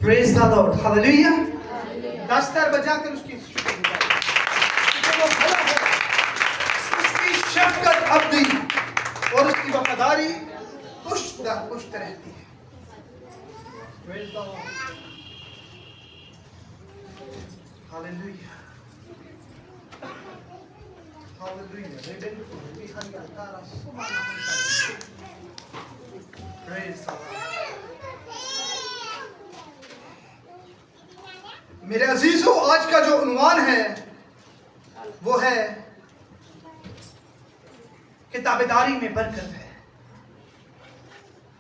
Praise the Lord. Hallelujah. دستار بجا کر اس کی شکر گزاری کہ وہ بھلا ہے، اس کی شفقت ابدی اور اس کی وفاداری پشت در پشت رہتی ہے. Praise the Lord. Hallelujah. Hallelujah. Praise the Lord. میرے عزیزو، آج کا جو عنوان ہے وہ ہے کہ تابعداری میں برکت ہے.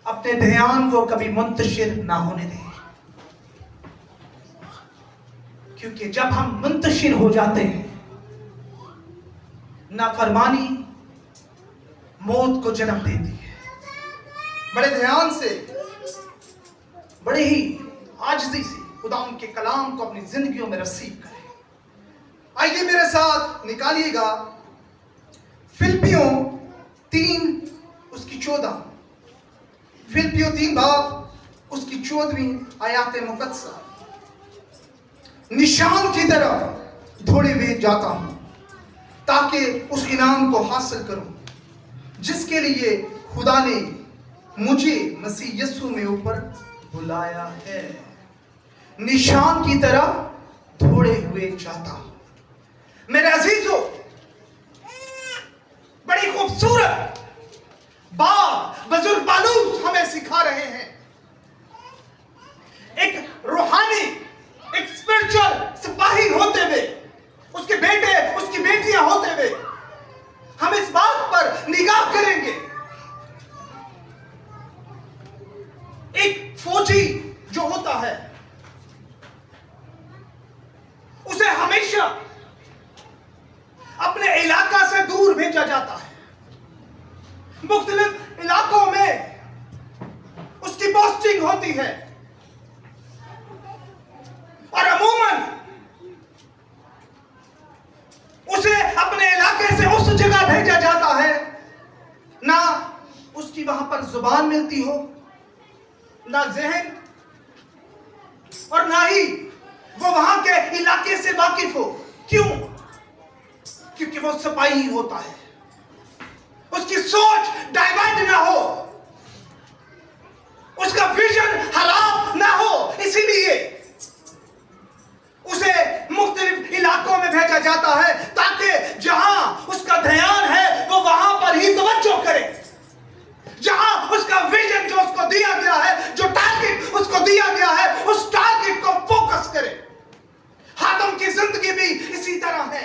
اپنے دھیان کو کبھی منتشر نہ ہونے دیں، کیونکہ جب ہم منتشر ہو جاتے ہیں نافرمانی موت کو جنم دیتی ہے. بڑے دھیان سے، بڑے ہی عاجزی سے خدا ان کے کلام کو اپنی زندگیوں میں رسیو کریں. آئیے میرے ساتھ نکالیے گا فلپیوں 3 اس کی 14، فلپیوں 3 باب اس کی 14ویں آیات مقدسہ. نشان کی طرف دوڑے ہوئے جاتا ہوں تاکہ اس انعام کو حاصل کروں جس کے لیے خدا نے مجھے مسیح یسوع میں اوپر بلایا ہے. نشان کی طرف دوڑے ہوئے جاتا ہوں. میرے عزیزو، بڑی خوبصورت بات بزرگ پالوس ہمیں سکھا رہے ہیں. ایک روحانی، ایک اسپرچل سپاہی ہوتے ہوئے، اس کے بیٹے، اس کی بیٹیاں ہوتے ہوئے ہم اس بات پر نگاہ کریں گے. ایک فوجی جو ہوتا ہے اسے ہمیشہ اپنے علاقہ سے دور بھیجا جاتا ہے. مختلف علاقوں میں اس کی پوسٹنگ ہوتی ہے اور عموماً اسے اپنے علاقے سے اس جگہ بھیجا جاتا ہے نہ اس کی وہاں پر زبان ملتی ہو، نہ ذہن، اور نہ ہی وہ وہاں کے علاقے سے واقف ہو. کیوں؟ کیونکہ وہ سپاہی ہوتا ہے. اس کی سوچ ڈائیورٹ نہ ہو، اس کا ویژن خراب نہ ہو، اسی لیے اسے مختلف علاقوں میں بھیجا جاتا ہے تاکہ جہاں اس کا دھیان ہے وہ وہاں پر ہی توجہ کرے. جہاں اس کا ویژن جو اس کو دیا گیا ہے، جو ٹارگٹ اس کو دیا گیا ہے، اس ٹارگٹ کو فوکس کرے. خادم کی زندگی بھی اسی طرح ہے.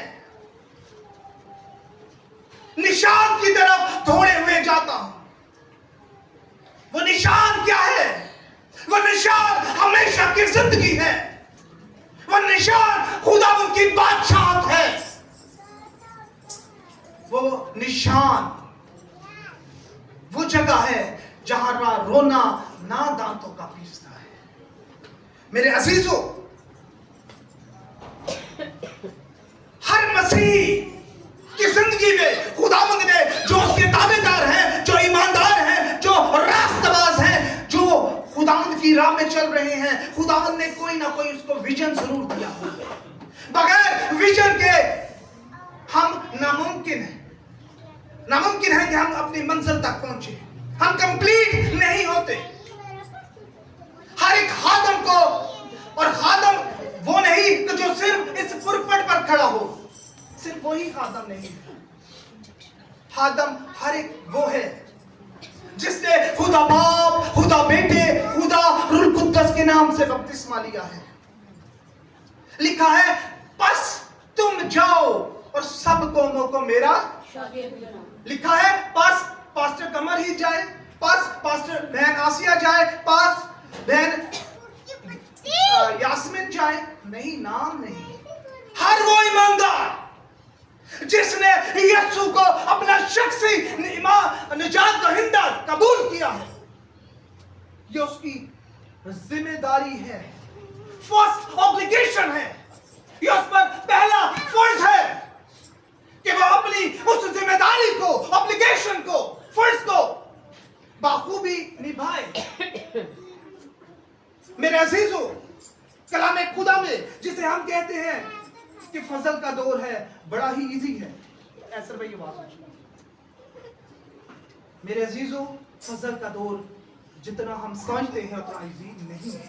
نشان کی طرف دوڑے ہوئے جاتا ہوں. وہ نشان کیا ہے؟ وہ نشان ہمیشہ کی زندگی ہے. وہ نشان خدا ان کی بادشاہت ہے. وہ نشان وہ جگہ ہے جہاں رونا نہ دانتوں کا پیسنا ہے. میرے عزیزو، ہر مسیح کی زندگی میں خداوند نے جو اس کے تابعدار ہیں، جو ایماندار ہیں، جو راست باز ہیں، جو خداوند کی راہ میں چل رہے ہیں، خداوند نے کوئی نہ کوئی اس کو ویژن ضرور دیا ہوگا. بغیر ویژن کے ہم ناممکن ہے کہ ہم اپنی منزل تک پہنچے. ہم کمپلیٹ نہیں ہوتے. ہر ایک خادم کو، اور خادم وہ نہیں کہ جو صرف اس پرپٹ پر کھڑا ہو، صرف وہی خادم نہیں ہے. خادم ہر ایک وہ ہے جس نے خدا باپ، خدا بیٹے، خدا روح القدس کے نام سے بپتسمہ لیا ہے. لکھا ہے پس تم جاؤ اور سب قوموں کو میرا شاگرد بناؤ. لکھا ہے پس پاسٹر قمر ہی جائے، پس پاسٹر بہن آسیہ جائے، پس بہن یاسمین جائے. نہیں، نام نہیں. ہر وہ ایماندار جس نے یسوع کو اپنا شخصی نجات دہندہ قبول کیا ہے، یہ اس کی ذمہ داری ہے، فرسٹ obligation ہے. یہ اس پر پہلا فرض ہے کہ وہ اپنی اس ذمہ داری کو، obligation کو، فرض کو بخوبی نبھائے. میرے عزیزو، کہ فضل کا دور ہے، بڑا ہی ایزی ہے. ایسر بھائی یہ بات سوچیے میرے عزیزوں، فضل کا دور جتنا ہم سمجھتے ہیں اتنا ایزی نہیں ہے.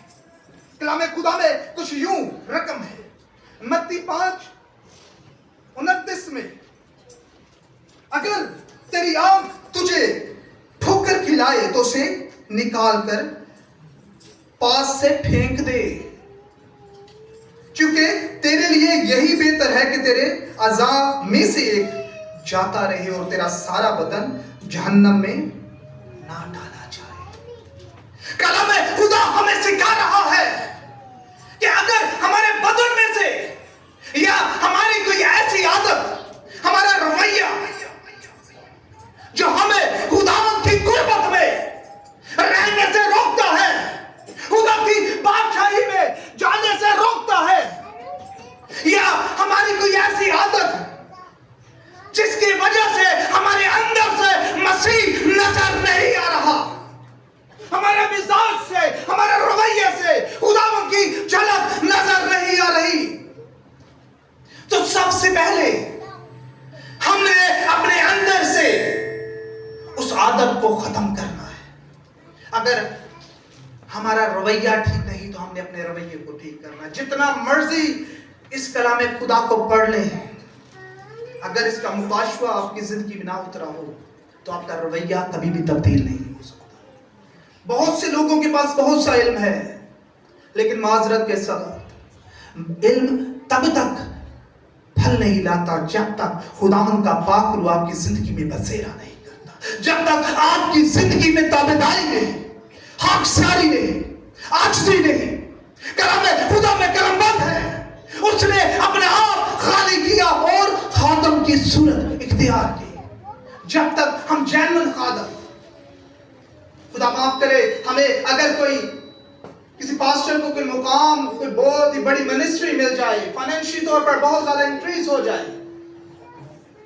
کلام خدا میں کچھ یوں رقم ہے. متی 5:29 میں اگر تیری آنکھ تجھے ٹھوکر کھلائے تو اسے نکال کر پاس سے پھینک دے، کیونکہ تیرے لیے یہی بہتر ہے کہ تیرے اعضاء میں سے ایک جاتا رہے اور تیرا سارا بدن جہنم میں نہ ڈالا جائے. کلام خدا ہمیں سکھا رہا ہے کہ اگر ہمارے بدن میں سے یا ہماری کوئی ایسی عادت، ہمارا رویہ جو ہمیں خداوند کی قربت میں رہنے سے روکتا ہے، خدا کی بادشاہی میں جانے سے روکتا ہے، یا ہماری کوئی ایسی عادت جس کی وجہ سے ہمارے اندر سے مسیح نظر نہیں آ رہا، ہمارے مزاج سے، ہمارے رویے سے خداوند کی جھلک نظر نہیں آ رہی، تو سب سے پہلے ہم نے اپنے اندر سے اس عادت کو ختم کرنا ہے. اگر ہمارا رویہ ٹھیک نہیں تو ہم نے اپنے رویے کو ٹھیک کرنا ہے. جتنا مرضی اس کلام خدا کو پڑھ لیں، اگر اس کا مکاشفہ آپ کی زندگی میں نہ اترا ہو تو آپ کا رویہ کبھی بھی تبدیل نہیں ہو سکتا. بہت سے لوگوں کے پاس بہت سا علم ہے، لیکن معذرت کے ساتھ علم تب تک پھل نہیں لاتا جب تک خداوند کا پاک روح آپ کی زندگی میں بسیرا نہیں کرتا، جب تک آپ کی زندگی میں تابعداری نہیں، خاکساری نہیں، عاجزی نہیں. کلام خدا میں کلام بند ہے، اس نے اپنے آپ خالی کیا اور خادم کی صورت اختیار کی. جب تک ہم جینون خادم، خدا معاف کرے ہمیں اگر کوئی کسی پاسٹر کو کوئی مقام، کوئی بہت ہی بڑی منسٹری مل جائے، فائنینشلی طور پر بہت زیادہ انکریز ہو جائے،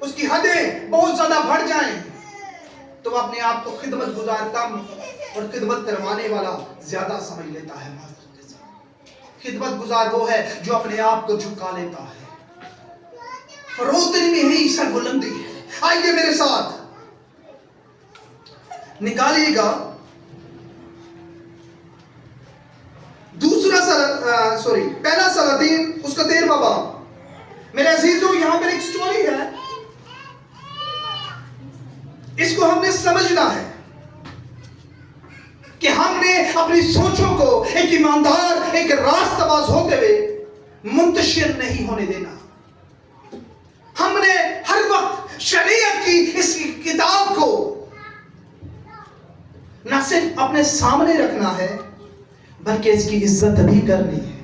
اس کی حدیں بہت زیادہ بڑھ جائیں، تو وہ اپنے آپ کو خدمت گزار کم اور خدمت کروانے والا زیادہ سمجھ لیتا ہے. خدمت گزار وہ ہے جو اپنے آپ کو جھکا لیتا ہے. فروتنی میں ہی سر بلندی ہے. آئیے میرے ساتھ نکالیے گا پہلا سلاطین اس کا 13واں باب. میرے عزیزوں یہاں پر ایک سٹوری ہے، اس کو ہم نے سمجھنا ہے کہ ہم نے اپنی سوچوں کو ایک ایماندار، ایک راست باز ہوتے ہوئے منتشر نہیں ہونے دینا. ہم نے ہر وقت شریعت کی اس کتاب کو نہ صرف اپنے سامنے رکھنا ہے بلکہ اس کی عزت بھی کرنی ہے.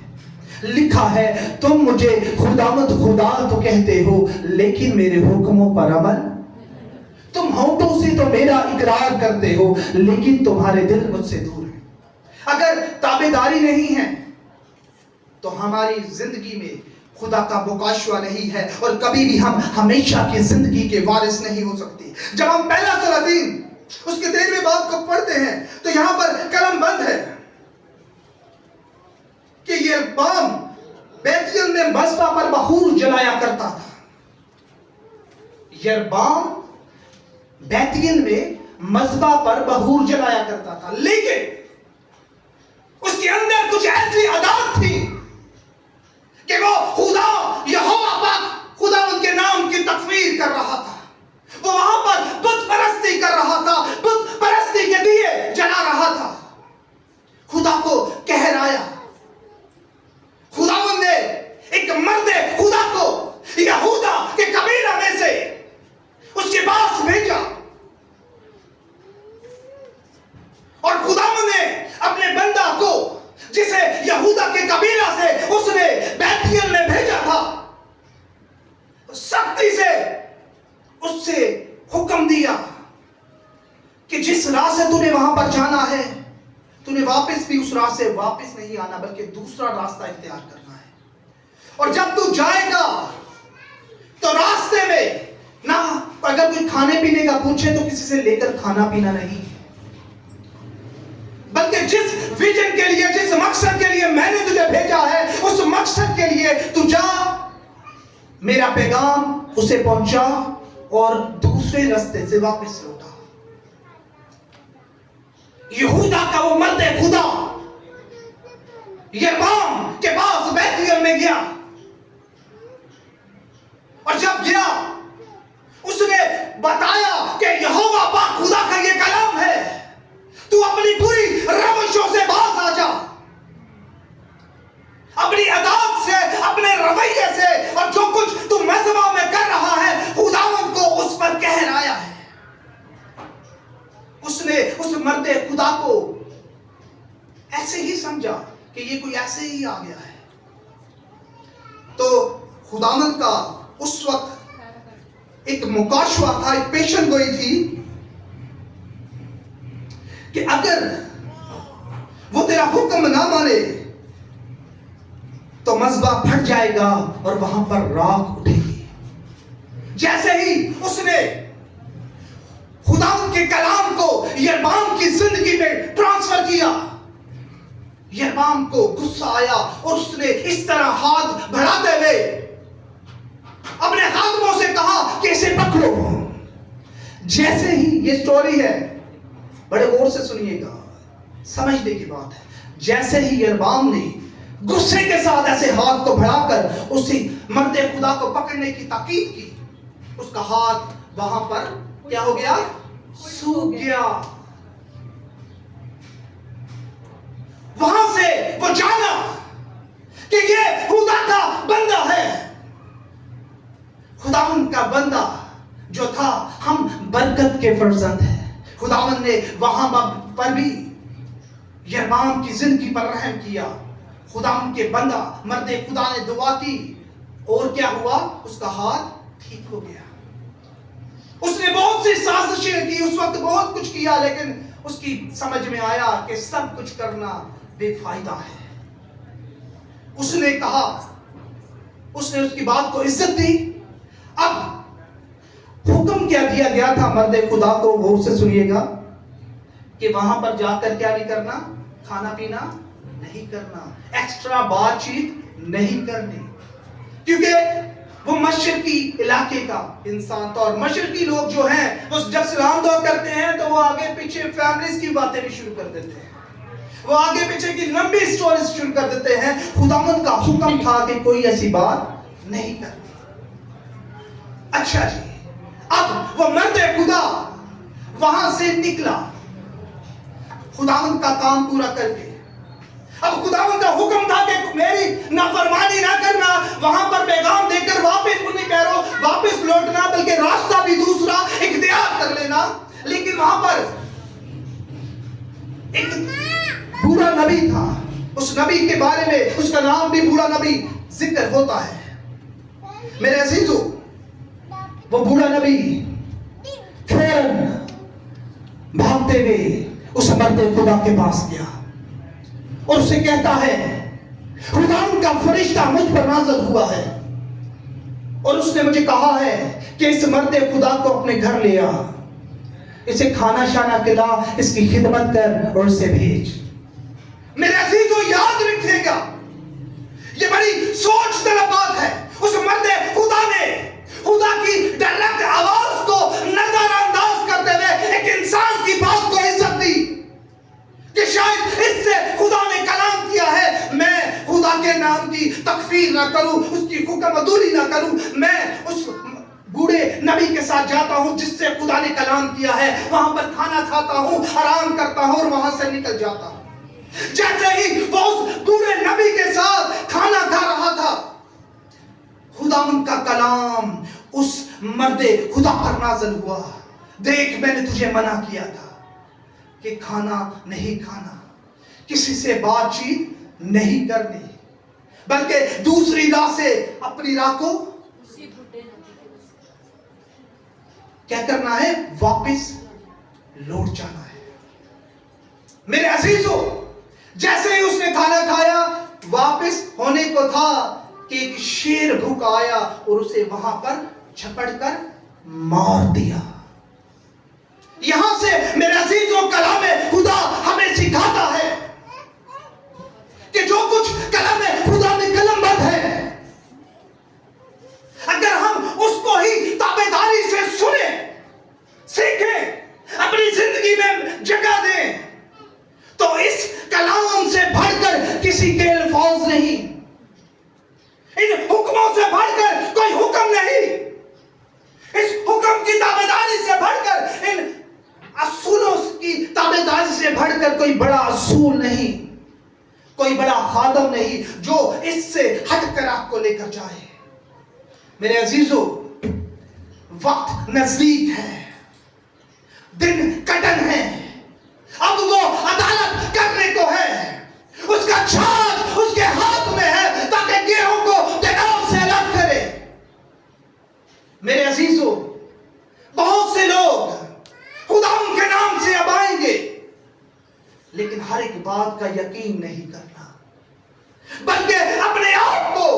لکھا ہے تم مجھے خداوند خدا تو کہتے ہو لیکن میرے حکموں پر عمل، تم ہونٹوں سے تو میرا اقرار کرتے ہو لیکن تمہارے دل مجھ سے دور ہیں. اگر تابعداری نہیں ہے تو ہماری زندگی میں خدا کا مکاشفہ نہیں ہے اور کبھی بھی ہم ہمیشہ کی زندگی کے وارث نہیں ہو سکتے. جب ہم پہلا سلاطین اس کے 13ویں باب کو پڑھتے ہیں تو یہاں پر قلم بند ہے کہ یربعام بیتیل میں مذبح پر بخور جلایا کرتا تھا. یربعام بیتیل میں مذبح پر بخور جلایا کرتا تھا، لیکن اس کے اندر کچھ ایسی عادات تھی کہ وہ خدا یہوہ پاک خداوند کے نام کی تکفیر کر رہا تھا. وہ وہاں پر بت پرستی کر رہا تھا، بت پرستی کے دیے جلا رہا تھا، خدا کو کہرایا. خداوند نے ایک مرد خدا کو یہودا کے قبیلہ میں سے اس کے پاس بھیجا اور خداوند نے اپنے بندہ کو جسے یہودا کے قبیلہ سے اس نے بیتیل میں بھیجا تھا، سختی سے اس سے حکم دیا کہ جس راہ سے تو نے وہاں پر جانا ہے تو نے واپس بھی اس راہ سے واپس نہیں آنا بلکہ دوسرا راستہ اختیار کرنا ہے. اور جب تو جائے گا تو راستے میں نہ اگر کوئی کھانے پینے کا پوچھے تو کسی سے لے کر کھانا پینا نہیں، بلکہ جس ویژن کے لیے، جس مقصد کے لیے میں نے تجھے بھیجا ہے اس مقصد کے لیے تو جا मेरा पैगाम उसे पहुंचा और दूसरे रास्ते से वापस लौटा। यहूदा का वो मर्द खुदा यरबाम के पास बैतलहम में गया, और जब गया उसने बताया कि यहोवा पाक खुदा का ये कलाम है, तू अपनी पूरी रविशों से बाज आ जा, अपनी अदात से, अपने रवैये से, और जो कुछ तू मज़बा में कर रहा है खुदावंद को उस पर कहर आया है। उसने उस मर्द खुदा को ऐसे ही समझा कि ये कोई ऐसे ही आ गया है। तो खुदावंद का उस वक्त एक मुकाशवा था, एक पेशन गोई थी कि अगर वो तेरा हुक्म ना माने तो मज़बा फट जाएगा और वहां पर राख उठेगी। जैसे ही उसने खुदावंद के कलाम को यरबाम की जिंदगी में ट्रांसफर किया, यरबाम को गुस्सा आया और उसने इस तरह हाथ बढ़ाते हुए अपने खादमों से कहा कि इसे पकड़ो। जैसे ही, ये स्टोरी है, बड़े गौर से सुनिएगा, समझने की बात है। जैसे ही यरबाम ने गुस्से के साथ ऐसे हाथ को बढ़ाकर उसी मर्द खुदा को पकड़ने की ताकीद की, उसका हाथ वहां पर क्या हो गया? सूख गया। वहां से वो जाना कि ये खुदा का बंदा है। खुदावंद का बंदा जो था, हम बरकत के फर्जंद हैं। खुदावंद ने वहां पर भी यरबाम की जिंदगी पर रहम किया। खुदावंद के बंदा मर्द खुदा ने दुआ की और क्या हुआ? उसका हाथ ठीक हो गया। उसने बहुत सी साजिशें की, उस वक्त बहुत कुछ किया, लेकिन उसकी समझ में आया कि सब कुछ करना बेफायदा है। उसने कहा, उसने उसकी बात को इज्जत दी। अब हुक्म क्या दिया गया था मर्द खुदा को, वो उसे सुनिएगा, कि वहां पर जाकर क्या नहीं करना? खाना पीना नहीं करना, एक्स्ट्रा बातचीत नहीं करनी, क्योंकि वो मशरकी इलाके का इंसान था। और मशरकी लोग जो हैं, वो जब सलाम दुआ करते हैं तो वो आगे पीछे फैमिलीज की बातें भी शुरू कर देते हैं, वो आगे पीछे की लंबी स्टोरी शुरू कर देते हैं। खुदावंद का हुक्म था कि कोई ऐसी बात नहीं करनी। अच्छा जी, अब वो मर्द खुदा वहां से निकला खुदावंद का काम पूरा करके। अब खुदावंद का हुक्म था कि मेरी नाफरमानी ना करना, वहां पर पैगाम देकर वापस नहीं कह रहा वापस लौटना, बल्कि रास्ता भी दूसरा इख्तियार कर लेना। लेकिन वहां पर एक बूढ़ा नबी था, उस नबी के बारे में, उसका नाम भी बूढ़ा नबी जिक्र होता है। मेरे अजीजों, वो बूढ़ा नबी फौरन भागते हुए उस मर्द खुदा के पास गया और उसे कहता है, खुदावंद का फरिश्ता मुझ पर नाज़िल हुआ है और उसने मुझे कहा है कि इस मर्द खुदा को अपने घर ले आ, इसे खाना शाना खिला, इसकी खिदमत कर और इसे भेज। मेरे अजीजों, याद रखिएगा, ये बड़ी सोच तलब बात है। उस मर्द खुदा ने खुदा की डायरेक्ट आवाज को नजरअंदाज करते हुए एक इंसान की बात को इज्जत दी कि शायद इससे खुदा ने कलाम किया है, मैं खुदा के नाम की तकफीर ना करूं, उसकी हुक्मदूरी ना करूं, मैं उस बूढ़े नबी के साथ जाता हूं जिससे खुदा ने कलाम किया है, वहां पर खाना खाता हूं, आराम करता हूं और वहां से निकल जाता हूं। जैसे ही वो उस बूढ़े नबी के साथ खाना खा रहा था, खुदावंद का कलाम उस मर्दे खुदा पर नाज़िल हुआ, देख मैंने तुझे मना किया था कि खाना नहीं खाना, किसी से बातचीत नहीं करनी, बल्कि दूसरी राह से अपनी राह को क्या करना है? वापस लौट जाना है। मेरे अजीजों, जैसे ही उसने खाना खाया, वापस होने को था कि एक शेर भूखा आया और उसे वहां पर झपट कर मार दिया। यहां से मेरे अजीजों, कलाम खुदा हमें सिखाता है कि जो कुछ कलाम खुदा में कलमबंद है, कोई बड़ा असूल नहीं, कोई बड़ा खादम नहीं जो इससे हटकर आपको लेकर जाए। मेरे अजीजों, वक्त नजदीक है, दिन कटन है, अब वो अदालत करने को है, उसका छाछ उसके हाथ में है ताकि गेहूं को तनाव से अलग करे। मेरे अजीजों, बहुत से लोग खुदा के नाम से अब आएंगे, लेकिन हर एक बात का यकीन नहीं करना, बल्कि अपने आप को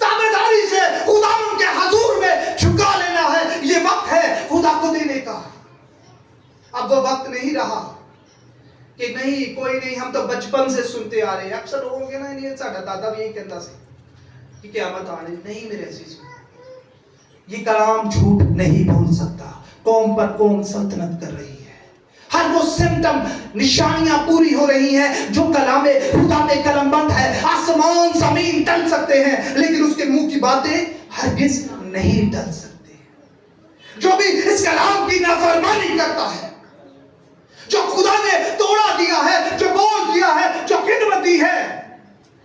ताबेदारी से खुदा के हजूर में झुका लेना है। ये वक्त है खुदा को देने का। अब वो वक्त नहीं रहा कि नहीं कोई नहीं, हम तो बचपन से सुनते आ रहे हैं। अक्सर लोगों के ना, नहीं साडा दादा भी यही कहता से कि क़यामत आने नहीं। मेरे अजीज, ये कलाम झूठ नहीं बोल सकता। कौम पर कौम सल्तनत कर रही है, हर वो सिम्टम निशानियां पूरी हो रही हैं जो कलामे खुदा में कलमबंद है। आसमान जमीन टल सकते हैं, लेकिन उसके मुंह की बातें हरगिज नहीं टल सकते। जो भी इस कलाम की नाफरमानी करता है, जो खुदा ने तोड़ा दिया है, जो बोल दिया है, जो खिदमत दी है,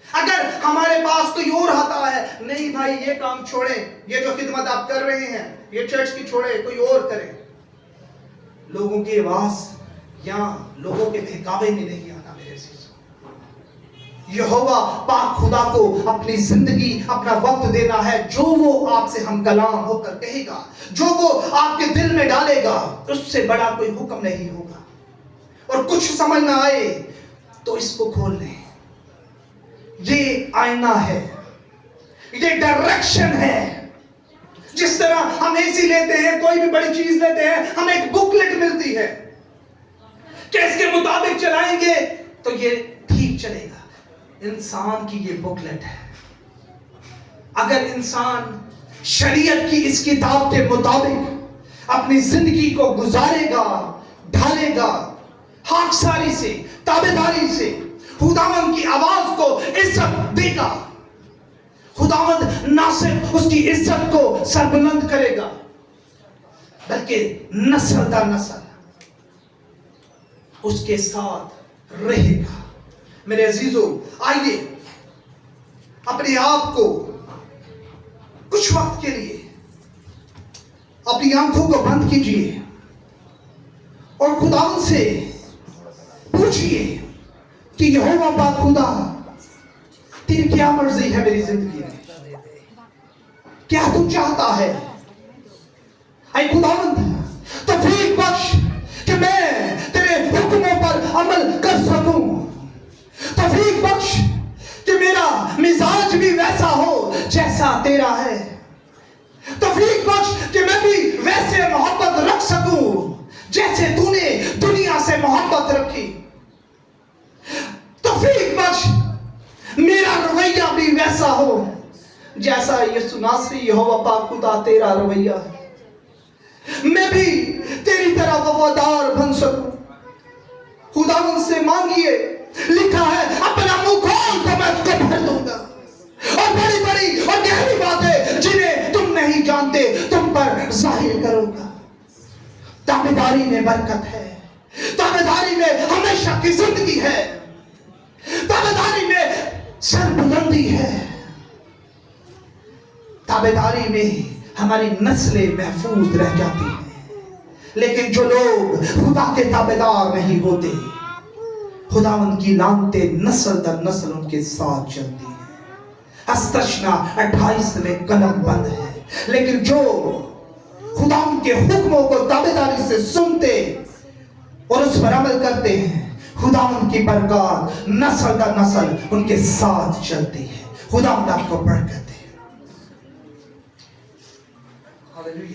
अगर हमारे पास कोई और आता है, नहीं भाई ये काम छोड़ें, ये जो खिदमत आप कर रहे हैं ये चर्च की छोड़े, कोई और करें, लोगों की आवाज या लोगों के बहकावे में नहीं आना। मेरे अजीजों, यहोवा पाक खुदा को अपनी जिंदगी, अपना वक्त देना है। जो वो आपसे हम कलाम होकर कहेगा, जो वो आपके दिल में डालेगा, उससे बड़ा कोई हुक्म नहीं होगा। और कुछ समझ ना आए तो इसको खोल लें। ये आईना है, ये डायरेक्शन है। जिस तरह हम एसी लेते हैं, कोई भी बड़ी चीज लेते हैं, हमें एक बुकलेट मिलती है कि इसके मुताबिक चलाएंगे तो ये ठीक चलेगा। इंसान की ये बुकलेट है। अगर इंसान शरीयत की इस किताब के मुताबिक अपनी जिंदगी को गुजारेगा, ढालेगा, खाकसारी से, ताबेदारी से, खुदावंद की आवाज को इज्जत देगा, खुदावंद ना सिर्फ उसकी इज्जत को सरबुलंद करेगा, बल्कि नस्ल दर नस्ल उसके साथ रहेगा। मेरे अजीजों, आइए अपने आप को कुछ वक्त के लिए अपनी आंखों को बंद कीजिए और खुदावंद से पूछिए कि यहोवा पाक खुदा, तेरी क्या मर्जी है मेरी जिंदगी में, क्या तू चाहता है। ऐ खुदावंद, तौफीक बख्श कि मैं तेरे हुक्मों पर अमल कर सकूं। तौफीक बख्श कि मेरा मिजाज भी वैसा हो जैसा तेरा है। तौफीक बख्श कि मैं भी वैसे मोहब्बत रख सकूं जैसे तूने दुनिया से मोहब्बत रखी। तौफीक बख्श मेरा रवैया भी वैसा हो जैसा यीशु नासरी यहोवा पाक खुदा तेरा रवैया है। मैं भी तेरी तरह वफादार बन सकूं। खुदावंद से मांगिए, लिखा है अपना मुंह खोल तो मैं उसको भर दूंगा, और बड़ी बड़ी और गहरी बातें जिन्हें तुम नहीं जानते तुम पर जाहिर करूंगा। ताबेदारी में बरकत है, ताबेदारी में हमेशा की जिंदगी है, ताबेदारी में सरबुलंदी है, ताबेदारी में हमारी नस्लें महफूज रह जाती हैं। लेकिन जो लोग खुदा के ताबेदार नहीं होते, खुदावंद की लानते नस्ल दर नस्ल उनके साथ चलती है। अस्तशना 28 में कलम बंद है। लेकिन जो खुदावंद के हुक्मों को ताबेदारी से सुनते और उस पर अमल करते हैं, खुदावंद की बरकत नस्ल दर नस्ल उनके साथ चलती है। खुदावंद आपको बरकत दे। हालेलुया।